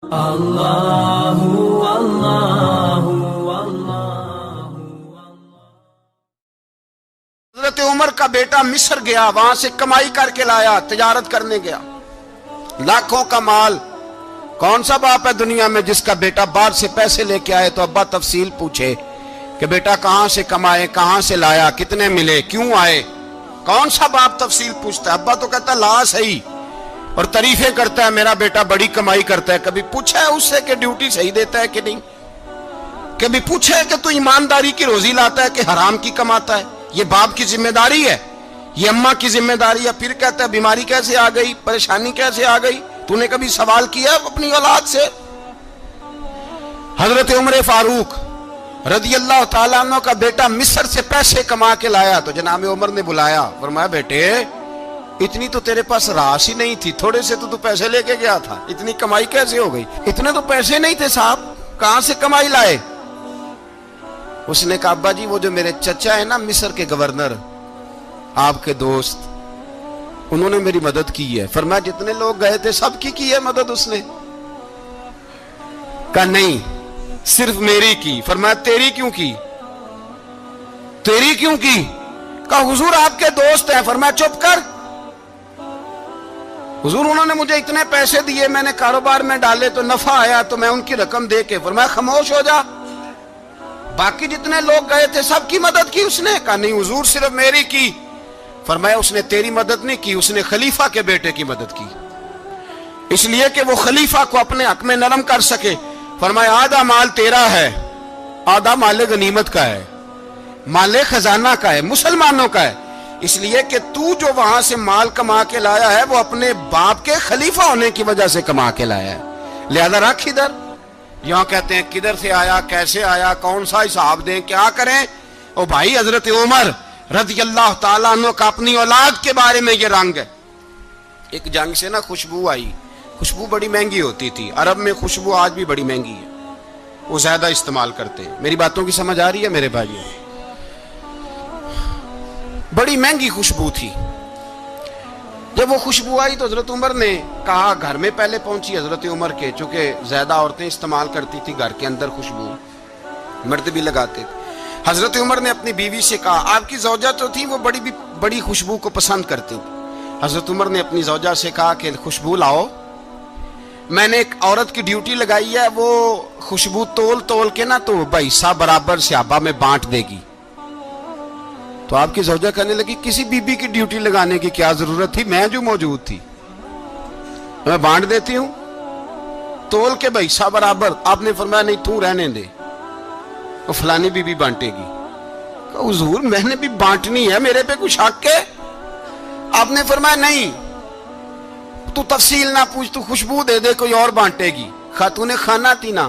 اللہ اللہ اللہ۔ حضرت عمر کا بیٹا مصر گیا، وہاں سے کمائی کر کے لایا، تجارت کرنے گیا، لاکھوں کا مال۔ کون سا باپ ہے دنیا میں جس کا بیٹا باہر سے پیسے لے کے آئے تو ابا تفصیل پوچھے کہ بیٹا کہاں سے کمائے، کہاں سے لایا، کتنے ملے، کیوں آئے؟ کون سا باپ تفصیل پوچھتا ہے؟ ابا تو کہتا لا صحیح اور تعریفیں کرتا ہے، میرا بیٹا بڑی کمائی کرتا ہے۔ کبھی پوچھا ہے اس سے کہ ڈیوٹی صحیح دیتا ہے کہ نہیں؟ کبھی پوچھا ہے کہ تو ایمانداری کی روزی لاتا ہے کہ حرام کی کماتا ہے؟ یہ باپ کی ذمہ داری ہے، یہ اماں کی ذمہ داری ہے۔ پھر کہتا ہے بیماری کیسے آ گئی، پریشانی کیسے آ گئی؟ تو نے کبھی سوال کیا اپنی اولاد سے؟ حضرت عمر فاروق رضی اللہ تعالیٰ عنہ کا بیٹا مصر سے پیسے کما کے لایا تو جناب عمر نے بلایا، فرمایا بیٹے اتنی تو تیرے پاس راس ہی نہیں تھی، تھوڑے سے تو پیسے لے کے گیا تھا، اتنی کمائی کیسے ہو گئی؟ اتنے تو پیسے نہیں تھے صاحب، کہاں سے کمائی لائے؟ اس نے کہا ابا جی وہ جو میرے چچا ہے نا مصر کے گورنر، آپ کے دوست، انہوں نے میری مدد کی ہے۔ فرمایا جتنے لوگ گئے تھے سب کی ہے مدد اس نے؟ کہا نہیں صرف میری کی۔ فرمایا تیری کیوں کی؟ تیری کیوں کی؟ کہا حضور آپ کے دوست ہیں۔ فرمایا چپ کر، حضور انہوں نے مجھے اتنے پیسے دیے، میں نے کاروبار میں ڈالے تو نفع آیا تو میں ان کی رقم دے کے۔ فرمایا خاموش ہو جا، باقی جتنے لوگ گئے تھے سب کی مدد کی اس نے؟ کہا نہیں حضور صرف میری کی۔ فرمایا اس نے تیری مدد نہیں کی، اس نے خلیفہ کے بیٹے کی مدد کی، اس لیے کہ وہ خلیفہ کو اپنے حق میں نرم کر سکے۔ فرمایا آدھا مال تیرا ہے، آدھا مال غنیمت کا ہے، مال خزانہ کا ہے، مسلمانوں کا ہے، اس لیے کہ تو جو وہاں سے مال کما کے لایا ہے وہ اپنے باپ کے خلیفہ ہونے کی وجہ سے کما کے لایا ہے، لہذا رکھ ادھر۔ یہاں کہتے ہیں کدھر سے آیا، کیسے آیا، کون سا حساب دیں، کیا کریں؟ او بھائی حضرت عمر رضی اللہ تعالیٰ عنہ کا اپنی اولاد کے بارے میں یہ رنگ ہے۔ ایک جنگ سے نا خوشبو آئی، خوشبو بڑی مہنگی ہوتی تھی، عرب میں خوشبو آج بھی بڑی مہنگی ہے، وہ زیادہ استعمال کرتے ہیں۔ میری باتوں کی سمجھ آ رہی ہے میرے بھائیوں؟ بڑی مہنگی خوشبو تھی۔ جب وہ خوشبو آئی تو حضرت عمر نے کہا، گھر میں پہلے پہنچی حضرت عمر کے، چونکہ زیادہ عورتیں استعمال کرتی تھی گھر کے اندر خوشبو، مرد بھی لگاتے تھے۔ حضرت عمر نے اپنی بیوی سے کہا، آپ کی زوجہ تو تھی وہ بڑی خوشبو کو پسند کرتی تھی۔ حضرت عمر نے اپنی زوجہ سے کہا کہ خوشبو لاؤ، میں نے ایک عورت کی ڈیوٹی لگائی ہے، وہ خوشبو تول کے نا تو حصہ برابر صحابہ میں بانٹ دے گی۔ تو آپ کی زوجہ کہنے لگی کسی بی بی کی ڈیوٹی لگانے کی کیا ضرورت تھی، میں جو موجود تھی میں بانٹ دیتی ہوں تول کے حصہ برابر۔ آپ نے فرمایا نہیں تو رہنے دے، وہ فلانی بی بی بانٹے گی۔ کہا حضور میں نے بھی بانٹنی ہے، میرے پہ کچھ حق ہے؟ آپ نے فرمایا نہیں تو تفصیل نہ پوچھ، تو خوشبو دے دے، کوئی اور بانٹے گی۔ خاتون خانہ تھی نا،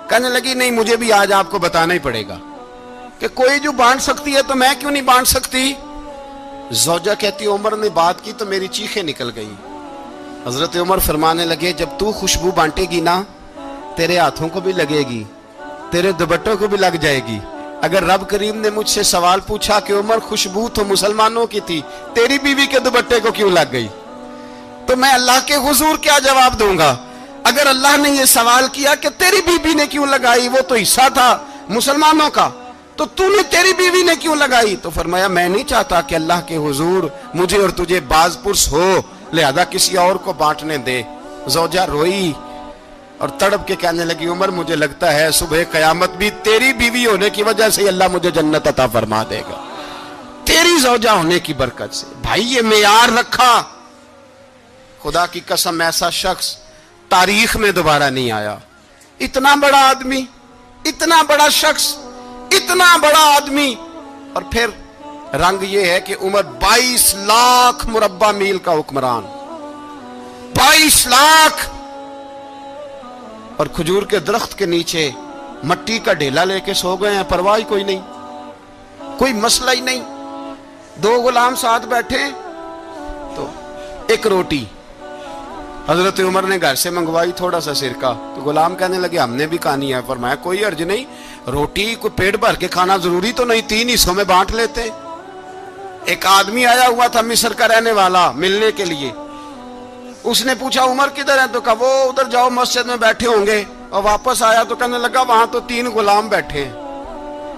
کہنے لگی نہیں مجھے بھی آج آپ کو بتانا ہی پڑے گا کہ کوئی جو بانٹ سکتی ہے تو میں کیوں نہیں بانٹ سکتی؟ زوجہ کہتی عمر نے بات کی تو میری چیخیں نکل گئی۔ حضرت عمر فرمانے لگے جب تو خوشبو بانٹے گی نا تیرے ہاتھوں کو بھی لگے گی، تیرے دوپٹوں کو بھی لگ جائے گی۔ اگر رب کریم نے مجھ سے سوال پوچھا کہ عمر خوشبو تو مسلمانوں کی تھی، تیری بیوی کے دوپٹے کو کیوں لگ گئی، تو میں اللہ کے حضور کیا جواب دوں گا؟ اگر اللہ نے یہ سوال کیا کہ تیری بیوی نے کیوں لگائی، وہ تو حصہ تھا مسلمانوں کا، تو نے تیری بیوی نے کیوں لگائی؟ تو فرمایا میں نہیں چاہتا کہ اللہ کے حضور مجھے اور تجھے باز پرس ہو، لہذا کسی اور کو بانٹنے دے۔ زوجہ روئی اور تڑپ کے کہنے لگی عمر مجھے لگتا ہے صبح قیامت بھی تیری بیوی ہونے کی وجہ سے اللہ مجھے جنت عطا فرما دے گا، تیری زوجہ ہونے کی برکت سے۔ بھائی یہ معیار رکھا، خدا کی قسم ایسا شخص تاریخ میں دوبارہ نہیں آیا۔ اتنا بڑا آدمی، اتنا بڑا شخص، اتنا بڑا آدمی، اور پھر رنگ یہ ہے کہ عمر 22 لاکھ مربع میل کا حکمران، 22 لاکھ، اور کھجور کے درخت کے نیچے مٹی کا ڈھیلا لے کے سو گئے ہیں، پرواہ کوئی نہیں، کوئی مسئلہ ہی نہیں۔ دو غلام ساتھ بیٹھے تو ایک روٹی حضرت عمر نے گھر سے منگوائی، تھوڑا سا سرکہ، تو غلام کہنے لگے ہم نے بھی کھانی ہے۔ فرمایا کوئی حرج نہیں، روٹی کو پیٹ بھر کے کھانا ضروری تو نہیں، 3 حصوں میں بانٹ لیتے۔ ایک آدمی آیا ہوا تھا مصر کا رہنے والا ملنے کے لیے، اس نے پوچھا عمر کدھر ہے؟ تو کہا وہ ادھر جاؤ مسجد میں بیٹھے ہوں گے. اور واپس آیا تو کہنے لگا وہاں تو 3 غلام بیٹھے ہیں,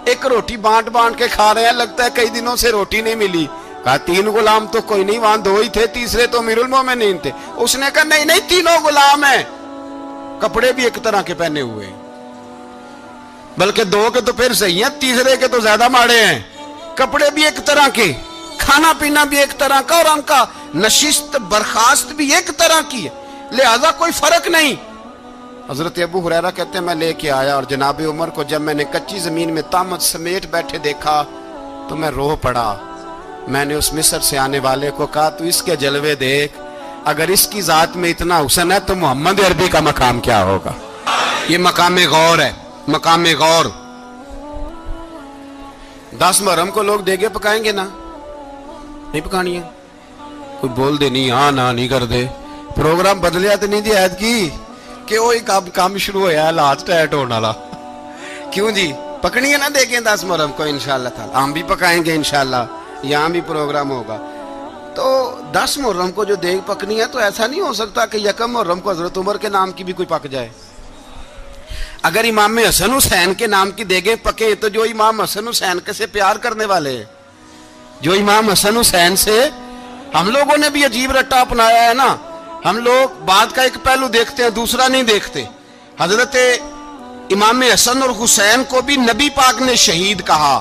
ایک روٹی بانٹ بانٹ کے کھا رہے ہیں, لگتا ہے کئی دنوں سے روٹی نہیں ملی. کہا 3 غلام تو کوئی نہیں, وہاں 2 ہی تھے, تیسرے تو امیر المومنین تھے. اس نے کہا نہیں 3 غلام ہیں, کپڑے بھی ایک طرح کے پہنے ہوئے, بلکہ 2 کے تو پھر صحیح ہیں, تیسرے کے تو زیادہ ماڑے ہیں. کپڑے بھی ایک طرح کے, کھانا پینا بھی ایک طرح کا, اور ان کا نشست برخاست بھی ایک طرح کی ہے, لہذا کوئی فرق نہیں. حضرت ابو ہریرہ کہتے ہیں میں لے کے آیا, اور جناب عمر کو جب میں نے کچی زمین میں تامت سمیٹ بیٹھے دیکھا تو میں رو پڑا. میں نے اس مصر سے آنے والے کو کہا تو اس کے جلوے دیکھ, اگر اس کی ذات میں اتنا حسن ہے تو محمد عربی کا مقام کیا ہوگا. یہ مقام غور ہے, مقام غور. 10 محرم کو لوگ دیگے پکائیں گے نا, نہیں پکانی ہے, کوئی بول دے نہیں ہاں نہ نہیں کر دے. پروگرام بدلیا تو نہیں دی عید کی کہ وہی کام شروع ہوا ہے لاسٹ ایٹ ہونے والا. کیوں جی, پکنی ہے نا دیکھیں 10 محرم کو انشاءاللہ تعالی, ہم بھی پکائیں گے انشاءاللہ, یہاں بھی پروگرام ہوگا. تو 10 محرم کو جو دیگ پکنی ہے تو ایسا نہیں ہو سکتا کہ 1 محرم کو حضرت عمر کے نام کی بھی کوئی پک جائے. اگر امام حسن حسین کے نام کی دیگیں پکیں تو جو امام حسن حسین کے سے پیار کرنے والے ہیں, جو امام حسن حسین سے, ہم لوگوں نے بھی عجیب رٹا اپنایا ہے نا, ہم لوگ بات کا ایک پہلو دیکھتے ہیں دوسرا نہیں دیکھتے. حضرت امام حسن اور حسین کو بھی نبی پاک نے شہید کہا,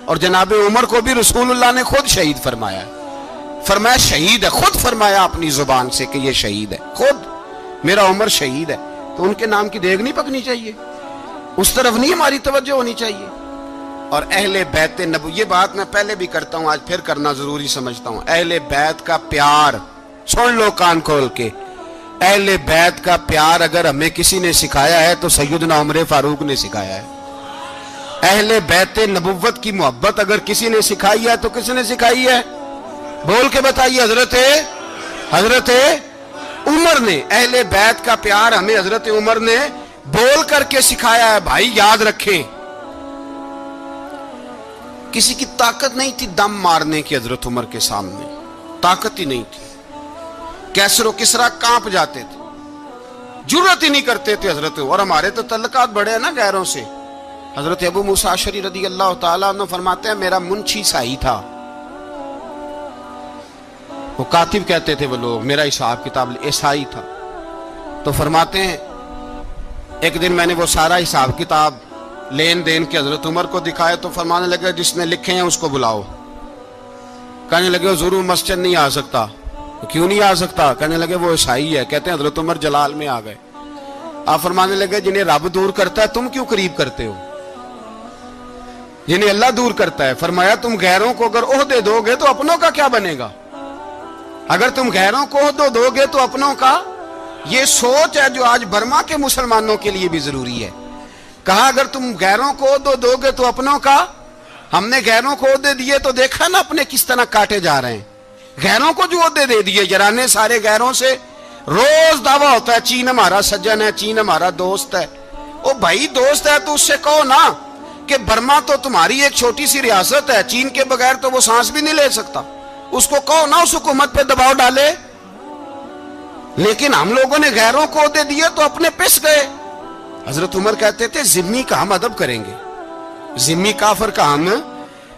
اور جناب عمر کو بھی رسول اللہ نے خود شہید فرمایا. فرمایا شہید ہے, خود فرمایا اپنی زبان سے کہ یہ شہید ہے, خود میرا عمر شہید ہے. تو ان کے نام کی دیگ نہیں پکنی چاہیے, اس طرف نہیں ہماری توجہ ہونی چاہیے. اور اہل بیت نبو, یہ بات میں پہلے بھی کرتا ہوں, آج پھر کرنا ضروری سمجھتا ہوں. اہل بیت کا پیار سن لو کان کھول کے, اہل بیت کا پیار اگر ہمیں کسی نے سکھایا ہے تو سیدنا عمر فاروق نے سکھایا ہے. اہل بیت نبوت کی محبت اگر کسی نے سکھائی ہے تو کس نے سکھائی ہے؟ بول کے بتائیے. حضرت عمر نے. اہل بیت کا پیار ہمیں حضرت عمر نے بول کر کے سکھایا ہے. بھائی یاد رکھیں, کسی کی طاقت نہیں تھی دم مارنے کی حضرت عمر کے سامنے, طاقت ہی نہیں تھی. کیسر و کسرا کانپ جاتے تھے, جرت ہی نہیں کرتے تھے حضرت. اور ہمارے تو تعلقات بڑے ہیں نا غیروں سے. حضرت ابو موسیٰ اشعری رضی اللہ تعالیٰ عنہ فرماتے ہیں میرا منشی سائی تھا, وہ کاتب کہتے تھے وہ لوگ, میرا حساب کتاب عیسائی تھا. تو فرماتے ہیں ایک دن میں نے وہ سارا حساب کتاب لین دین کے حضرت عمر کو دکھائے تو فرمانے لگے جس نے لکھے ہیں اس کو بلاؤ. کہنے لگے وہ ضرور مسجد نہیں آ سکتا. کیوں نہیں آ سکتا؟ کہنے لگے وہ عیسائی ہے. کہتے ہیں حضرت عمر جلال میں آ گئے. آپ فرمانے لگے جنہیں رب دور کرتا ہے تم کیوں قریب کرتے ہو؟ جنہیں اللہ دور کرتا ہے. فرمایا تم غیروں کو اگر عہدے دو گے تو اپنوں کا کیا بنے گا؟ اگر تم غیروں کو عہدے دو گے تو اپنوں کا. یہ سوچ ہے جو آج برما کے مسلمانوں کے لیے بھی ضروری ہے. کہا اگر تم غیروں کو عہدے دو گے تو اپنوں کا. ہم نے غیروں کو عہدے دیے تو دیکھا نا اپنے کس طرح کاٹے جا رہے ہیں. غیروں کو جو عہدے دے دیے جرانے سارے غیروں سے, روز دعویٰ ہوتا ہے چین ہمارا سجن ہے, چین ہمارا دوست ہے. او بھائی دوست ہے تو اس سے کہو نا کہ برما تو تمہاری ایک چھوٹی سی ریاست ہے, چین کے بغیر تو وہ سانس بھی نہیں لے سکتا. اس کو کہو نا اس حکومت پہ دباؤ ڈالے. لیکن ہم لوگوں نے غیروں کو عہدے دیے تو اپنے پس گئے. حضرت عمر کہتے تھے ذمی کا ہم ادب کریں گے, ذمی کافر کا ہم,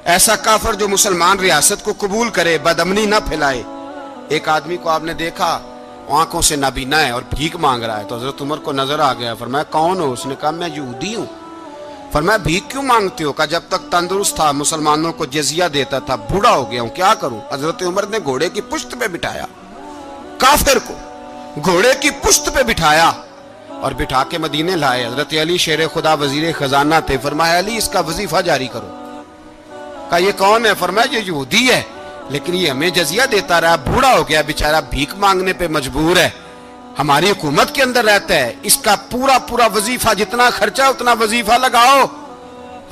ایسا کافر جو مسلمان ریاست کو قبول کرے, بدامنی نہ پھیلائے. ایک آدمی کو آپ نے دیکھا آنکھوں سے نابینا ہے اور بھیک مانگ رہا ہے, تو حضرت عمر کو نظر آ گیا. فرمایا کون ہو؟ اس نے کہا میں یہودی ہوں. فرمایا بھیک کیوں مانگتے ہو؟ کہا جب تک تندرست تھا مسلمانوں کو جزیہ دیتا تھا, بوڑھا ہو گیا ہوں کیا کروں. حضرت عمر نے گھوڑے کی پشت پہ بٹھایا, کافر کو گھوڑے کی پشت پہ بٹھایا اور بٹھا کے مدینے لائے. حضرت علی شیر خدا وزیر خزانہ تھے. فرمایا علی اس کا وظیفہ جاری کرو. کہا یہ کون ہے؟ فرمایا یہ یہودی ہے لیکن یہ ہمیں جزیہ دیتا رہا, بوڑھا ہو گیا بیچارہ, بھیک مانگنے پہ مجبور ہے, ہماری حکومت کے اندر رہتا ہے, اس کا پورا وظیفہ جتنا خرچہ اتنا وظیفہ لگاؤ.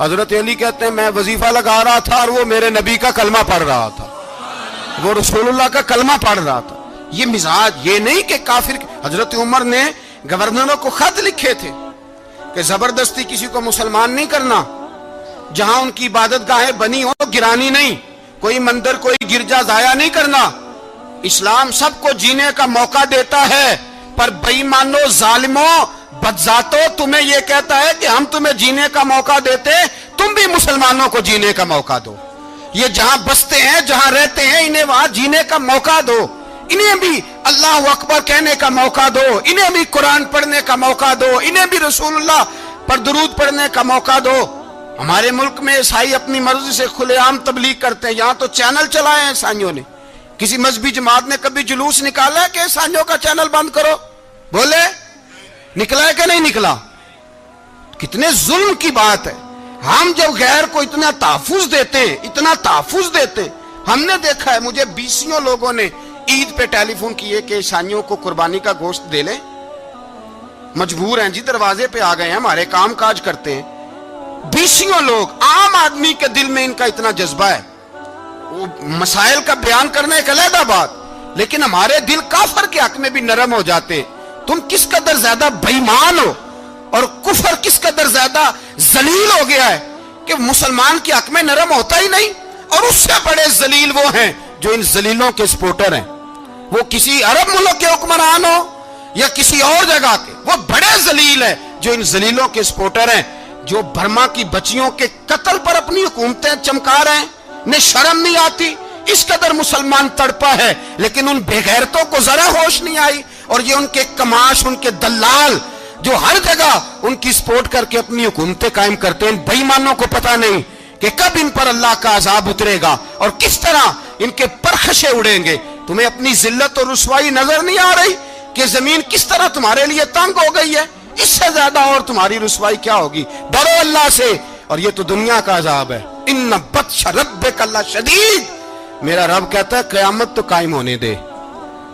حضرت علی کہتے ہیں میں وظیفہ لگا رہا تھا اور وہ میرے نبی کا کلمہ پڑھ رہا تھا, وہ رسول اللہ کا کلمہ پڑھ رہا تھا. یہ مزاج, یہ نہیں کہ کافر. حضرت عمر نے گورنروں کو خط لکھے تھے کہ زبردستی کسی کو مسلمان نہیں کرنا, جہاں ان کی عبادت گاہیں بنی ہو گرانی نہیں, کوئی مندر کوئی گرجا ضائع نہیں کرنا. اسلام سب کو جینے کا موقع دیتا ہے، پر بےایمانوں، ظالموں، بدذاتوں، تمہیں یہ کہتا ہے کہ ہم تمہیں جینے کا موقع دیتے، تم بھی مسلمانوں کو جینے کا موقع دو۔ یہ جہاں بستے ہیں، جہاں رہتے ہیں، انہیں وہاں جینے کا موقع دو، انہیں بھی اللہ اکبر کہنے کا موقع دو، انہیں بھی قرآن پڑھنے کا موقع دو، انہیں بھی رسول اللہ پر درود پڑھنے کا موقع دو۔ ہمارے ملک میں عیسائی اپنی مرضی سے کھلے عام تبلیغ کرتے ہیں، یہاں تو چینل چلائے ہیں عیسائیوں نے۔ کسی مذہبی جماعت نے کبھی جلوس نکالا ہے کہ عیسائیوں کا چینل بند کرو؟ بولے نکلا ہے کہ نہیں نکلا؟ کتنے ظلم کی بات ہے۔ ہم جب غیر کو اتنا تحفظ دیتے ہیں، اتنا تحفظ دیتے ہیں، ہم نے دیکھا ہے، مجھے بیسیوں لوگوں نے عید پہ ٹیلی فون کیے کہ عیسائیوں کو قربانی کا گوشت دے لیں، مجبور ہیں جی، دروازے پہ آ گئے ہیں، ہمارے کام کاج کرتے ہیں۔ بیسیوں لوگ، عام آدمی کے دل میں ان کا اتنا جذبہ ہے، وہ مسائل کا بیان کرنے ایک علیحدہ بات، لیکن ہمارے دل کافر کے حق میں بھی نرم ہو جاتے ہیں۔ تم کس قدر زیادہ بےایمان ہو، اور کفر کس قدر زیادہ ذلیل ہو گیا ہے کہ مسلمان کے حق میں نرم ہوتا ہی نہیں۔ اور اس سے بڑے ذلیل وہ ہیں جو ان ذلیلوں کے سپورٹر ہیں، وہ کسی عرب ملک کے حکمران ہو یا کسی اور جگہ کے، وہ بڑے ذلیل ہیں جو ان ذلیلوں کے سپورٹر ہیں، جو برما کی بچیوں کے قتل پر اپنی حکومتیں چمکا رہے ہیں، انہیں شرم نہیں آتی۔ اس قدر مسلمان تڑپا ہے، لیکن ان بے غیرتوں کو ذرا ہوش نہیں آئی، اور یہ ان کے کماش، ان کے دلال جو ہر جگہ ان کی سپورٹ کر کے اپنی حکومتیں قائم کرتے ہیں، ان بے ایمانوں کو پتہ نہیں کہ کب ان پر اللہ کا عذاب اترے گا اور کس طرح ان کے پرخشے اڑیں گے۔ تمہیں اپنی ذلت اور رسوائی نظر نہیں آ رہی کہ زمین کس طرح تمہارے لیے تنگ ہو گئی ہے؟ اس سے زیادہ اور تمہاری رسوائی کیا ہوگی؟ ڈرو اللہ سے، اور یہ تو دنیا کا عذاب ہے۔ ان بطش ربک لشدید، میرا رب کہتا ہے قیامت تو قائم ہونے دے،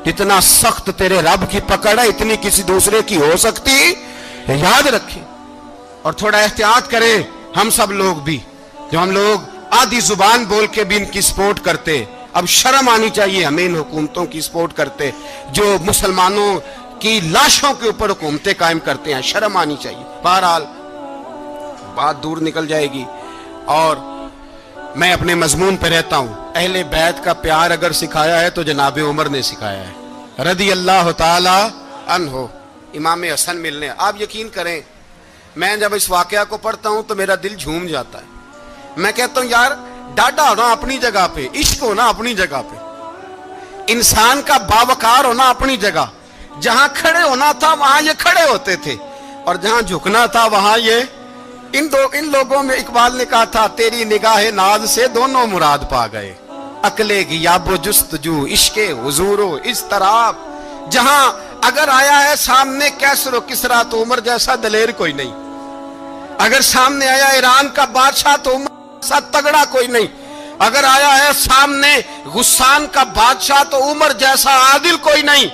جتنا سخت تیرے رب کی پکڑ ہے اتنی کسی دوسرے کی ہو سکتی، یاد رکھیں۔ اور تھوڑا احتیاط کریں ہم سب لوگ بھی، جو ہم لوگ آدھی زبان بول کے بھی ان کی سپورٹ کرتے ہیں، اب شرم آنی چاہیے ہمیں ان حکومتوں کی سپورٹ کرتے جو مسلمانوں کی لاشوں کے اوپر حکومتیں قائم کرتے ہیں، شرم آنی چاہیے۔ بہرحال بات دور نکل جائے گی، اور میں اپنے مضمون پہ رہتا ہوں۔ اہل بیت کا پیار اگر سکھایا ہے تو جناب عمر نے سکھایا ہے رضی اللہ تعالی عنہ، امام حسن ملنے۔ آپ یقین کریں، میں جب اس واقعہ کو پڑھتا ہوں تو میرا دل جھوم جاتا ہے۔ میں کہتا ہوں یار، ڈاڈا ہونا اپنی جگہ پہ، عشق ہونا اپنی جگہ پہ، انسان کا باوقار ہونا اپنی جگہ، جہاں کھڑے ہونا تھا وہاں یہ کھڑے ہوتے تھے، اور جہاں جھکنا تھا وہاں یہ ان لوگوں میں اقبال نے کہا تھا، تیری نگاہ ناز سے دونوں مراد پا گئے، عقل غیاب و جستجو، عشق حضور و اضطراب۔ جہاں اگر آیا ہے سامنے کیسر و کسرا تو عمر جیسا دلیر کوئی نہیں، اگر سامنے آیا ایران کا بادشاہ تو عمر جیسا تگڑا کوئی نہیں، اگر آیا ہے سامنے غسان کا بادشاہ تو عمر جیسا عادل کوئی نہیں،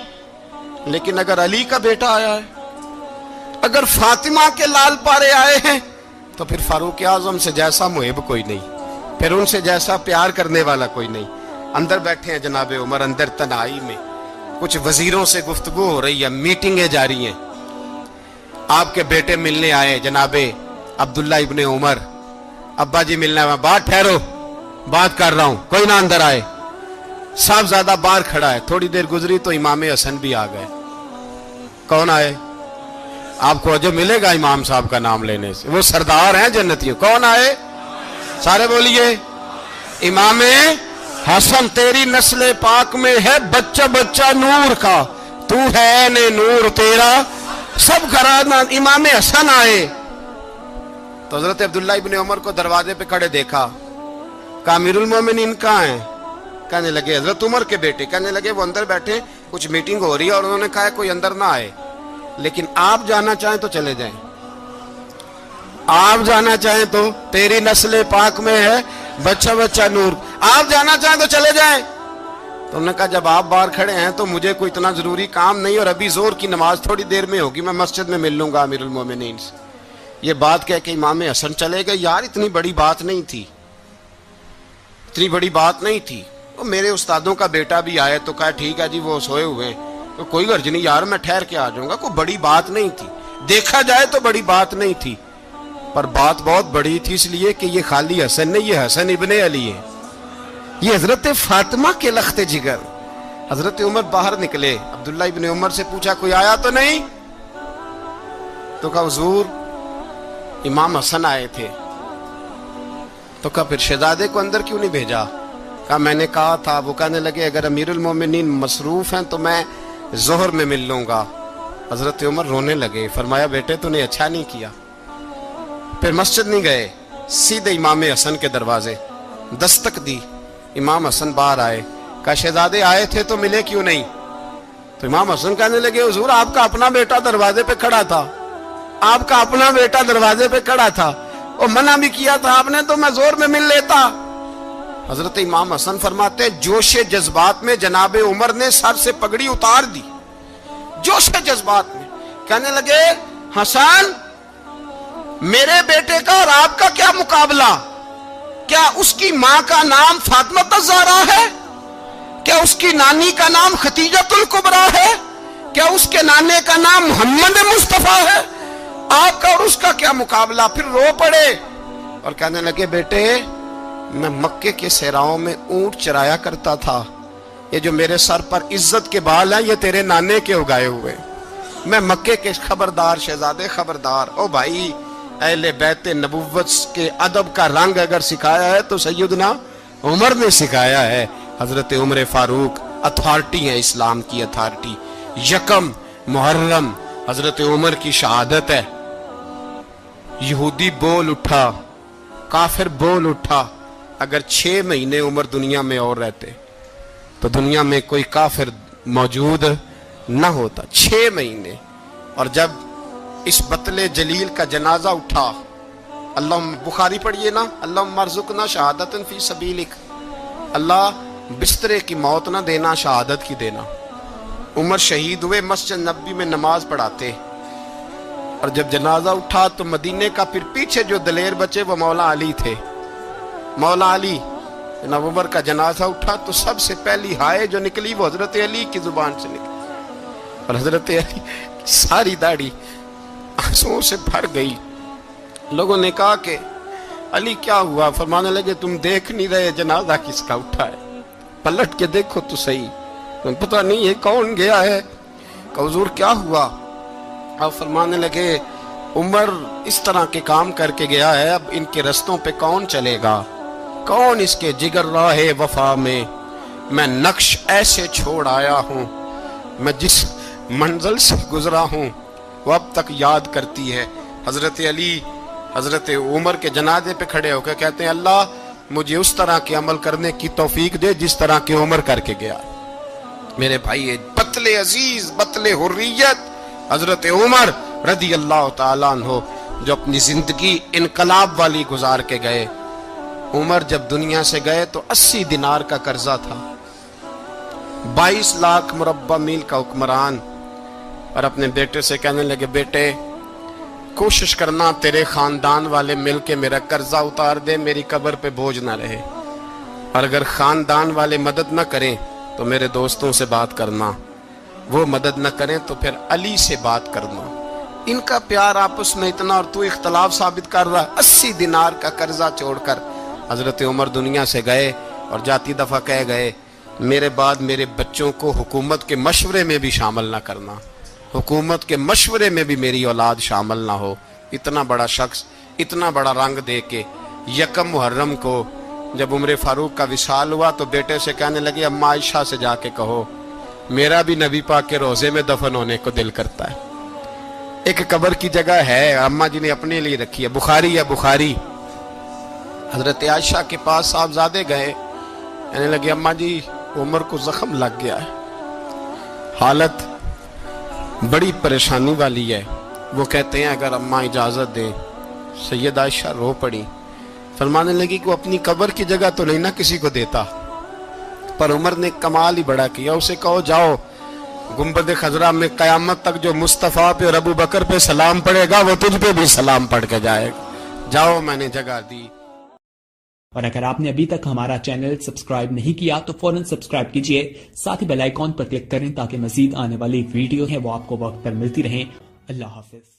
لیکن اگر علی کا بیٹا آیا ہے، اگر فاطمہ کے لال پارے آئے ہیں، تو پھر فاروق اعظم سے جیسا محب کوئی نہیں، پھر ان سے جیسا پیار کرنے والا کوئی نہیں۔ اندر بیٹھے ہیں جناب عمر، اندر تنہائی میں کچھ وزیروں سے گفتگو ہو رہی ہے، میٹنگیں جاری ہیں۔ آپ کے بیٹے ملنے آئے جناب عبداللہ ابن عمر، ابا جی ملنا ہے، بات ٹھہرو، بات کر رہا ہوں، کوئی نہ اندر آئے۔ صاحبزادہ باہر کھڑا ہے، تھوڑی دیر گزری تو امام حسن بھی آ گئے۔ کون آئے؟ آپ کو جو ملے گا امام صاحب کا نام لینے سے، وہ سردار ہیں جنتیوں۔ کون آئے؟ سارے بولیے، امام حسن، تیری نسل پاک میں ہے بچہ بچہ نور کا، تو ہے نے نور تیرا سب گھرانہ۔ امام حسن آئے تو حضرت عبداللہ ابن عمر کو دروازے پہ کھڑے دیکھا، کہا امیر المومنین کہاں ہیں؟ کہنے لگے حضرت عمر کے بیٹے۔ کہنے لگے وہ اندر بیٹھے، کچھ میٹنگ ہو رہی ہے، اور انہوں نے کہا کوئی اندر نہ آئے، لیکن آپ جانا چاہیں تو چلے جائیں، آپ جانا چاہیں تو، تیری نسل پاک میں ہے بچہ بچہ نور، آپ جانا چاہیں تو چلے جائیں۔ تو انہوں نے کہا جب آپ باہر کھڑے ہیں تو مجھے کوئی اتنا ضروری کام نہیں، اور ابھی زور کی نماز تھوڑی دیر میں ہوگی، میں مسجد میں مل لوں گا امیر المومنین سے۔ یہ بات کہہ کے امام حسن چلے گئے۔ یار اتنی بڑی بات نہیں تھی، اتنی بڑی بات نہیں تھی۔ وہ میرے استادوں کا بیٹا بھی آئے تو کہا ٹھیک ہے جی، وہ سوئے ہوئے ہیں تو کوئی غرض نہیں یار، میں ٹھہر کے آ جاؤں گا، کوئی بڑی بات نہیں تھی، دیکھا جائے تو بڑی بات نہیں تھی، پر بات بہت بڑی تھی، اس لیے کہ یہ خالی حسن نہیں، یہ حسن ابن علی ہے، یہ حضرت فاطمہ کے لخت جگر، حضرت عمر باہر نکلے, عبداللہ ابن عمر سے پوچھا کوئی آیا تو نہیں؟ تو کہا حضور امام حسن آئے تھے. تو کہا پھر شہزادے کو اندر کیوں نہیں بھیجا؟ کہا میں نے کہا تھا. وہ کہنے لگے اگر امیر المومنین مصروف ہیں تو میں ظہر میں مل لوں گا. حضرت عمر رونے لگے, فرمایا بیٹے تو نے اچھا نہیں کیا. پھر مسجد نہیں گئے, سیدھے امام حسن کے دروازے دستک دی. امام حسن باہر آئے, کہا شہزادے آئے تھے تو ملے کیوں نہیں؟ تو امام حسن کہنے لگے حضور آپ کا اپنا بیٹا دروازے پہ کھڑا تھا, آپ کا اپنا بیٹا دروازے پہ کھڑا تھا, اور منع بھی کیا تھا آپ نے تو میں زور میں مل لیتا. حضرت امام حسن فرماتے جوش جذبات میں جناب عمر نے سر سے پگڑی اتار دی, جوش جذبات میں. کہنے لگے حسن میرے بیٹے کا اور آپ کا کیا مقابلہ؟ کیا اس کی ماں کا نام فاطمہ الزہرا ہے؟ کیا اس کی نانی کا نام خدیجۃ الکبریٰ ہے؟ کیا اس کے نانے کا نام محمد مصطفیٰ ہے؟ آپ کا اور اس کا کیا مقابلہ؟ پھر رو پڑے اور کہنے لگے بیٹے میں مکے کے صحراؤں میں اونٹ چرایا کرتا تھا, یہ جو میرے سر پر عزت کے بال ہیں یہ تیرے نانے کے اگائے ہوئے. میں مکے کے خبردار شہزادے خبردار. او بھائی اہل بیت نبوت کے ادب کا رنگ اگر سکھایا ہے تو سیدنا عمر نے سکھایا ہے. حضرت عمر فاروق اتھارٹی ہے, اسلام کی اتھارٹی. یکم محرم حضرت عمر کی شہادت ہے. یہودی بول اٹھا, کافر بول اٹھا. اگر 6 مہینے عمر دنیا میں اور رہتے تو دنیا میں کوئی کافر موجود نہ ہوتا. 6 مہینے. اور جب اس بطل جلیل کا جنازہ اٹھا, اللہ بخاری پڑھیے نا, اللہم ارزقنا شہادت فی سبیلک, اللہ بسترے کی موت نہ دینا, شہادت کی دینا. عمر شہید ہوئے, مسجد نبوی میں نماز پڑھاتے, اور جب جنازہ اٹھا تو مدینے کا پھر پیچھے جو دلیر بچے وہ مولا علی تھے. مولا علی, جناب عمر کا جنازہ اٹھا تو سب سے پہلی ہائے جو نکلی وہ حضرت علی کی زبان سے نکلی, اور حضرت علی ساری داڑھی آنسوؤں سے بھر گئی. لوگوں نے کہا کہ علی کیا ہوا؟ فرمانے لگے تم دیکھ نہیں رہے جنازہ کس کا اٹھا ہے, پلٹ کے دیکھو تو صحیح, تم پتہ نہیں یہ کون گیا ہے. کہ حضور کیا ہوا؟ آپ فرمانے لگے عمر اس طرح کے کام کر کے گیا ہے, اب ان کے رستوں پہ کون چلے گا؟ کون اس کے جگر راہ وفا میں؟ میں نقش ایسے چھوڑ آیا ہوں, میں جس منزل سے گزرا ہوں وہ اب تک یاد کرتی ہے. حضرت علی حضرت عمر کے جنازے پہ کھڑے ہو کے کہتے ہیں اللہ مجھے اس طرح کے عمل کرنے کی توفیق دے جس طرح کے عمر کر کے گیا. میرے بھائی بطل عزیز, بطل حریت حضرت عمر رضی اللہ تعالیٰ عنہ, جو اپنی زندگی انقلاب والی گزار کے گئے. عمر جب دنیا سے گئے تو 80 دینار کا قرضہ تھا, 22 لاکھ مربع میل کا حکمران. اور اپنے بیٹے سے کہنے لگے بیٹے کوشش کرنا تیرے خاندان والے مل کے میرا قرضہ اتار دے, میری قبر پہ بوجھ نہ رہے. اور اگر خاندان والے مدد نہ کریں تو میرے دوستوں سے بات کرنا, وہ مدد نہ کریں تو پھر علی سے بات کرنا. ان کا پیار آپس میں اتنا, اور تو اختلاف ثابت کر رہا. 80 دینار کا قرضہ چھوڑ کر حضرت عمر دنیا سے گئے, اور جاتی دفعہ کہہ گئے میرے بعد میرے بچوں کو حکومت کے مشورے میں بھی شامل نہ کرنا, حکومت کے مشورے میں بھی میری اولاد شامل نہ ہو. اتنا بڑا شخص اتنا بڑا رنگ دے کے. یکم محرم کو جب عمر فاروق کا وصال ہوا تو بیٹے سے کہنے لگے اماں عائشہ سے جا کے کہو میرا بھی نبی پاک کے روزے میں دفن ہونے کو دل کرتا ہے. ایک قبر کی جگہ ہے اماں جی نے اپنے لیے رکھی ہے, بخاری ہے بخاری. حضرت عائشہ کے پاس صاحبزادے گئے, کہنے لگے اماں جی عمر کو زخم لگ گیا ہے, حالت بڑی پریشانی والی ہے. وہ کہتے ہیں اگر اماں اجازت دیں. سید عائشہ رو پڑی, فرمانے لگی کہ وہ اپنی قبر کی جگہ تو نہیں نہ کسی کو دیتا, پر عمر نے کمال ہی بڑا کیا. اسے کہو جاؤ گنبد خضرا میں قیامت تک جو مصطفیٰ پہ اور ابو بکر پہ سلام پڑھے گا وہ تجھ پہ بھی سلام پڑھ کے جائے گا. جاؤ میں نے جگہ دی. اور اگر آپ نے ابھی تک ہمارا چینل سبسکرائب نہیں کیا تو فوراً سبسکرائب کیجئے, ساتھ ہی بیل آئیکن پر کلک کریں تاکہ مزید آنے والی ویڈیو ہیں وہ آپ کو وقت پر ملتی رہیں. اللہ حافظ.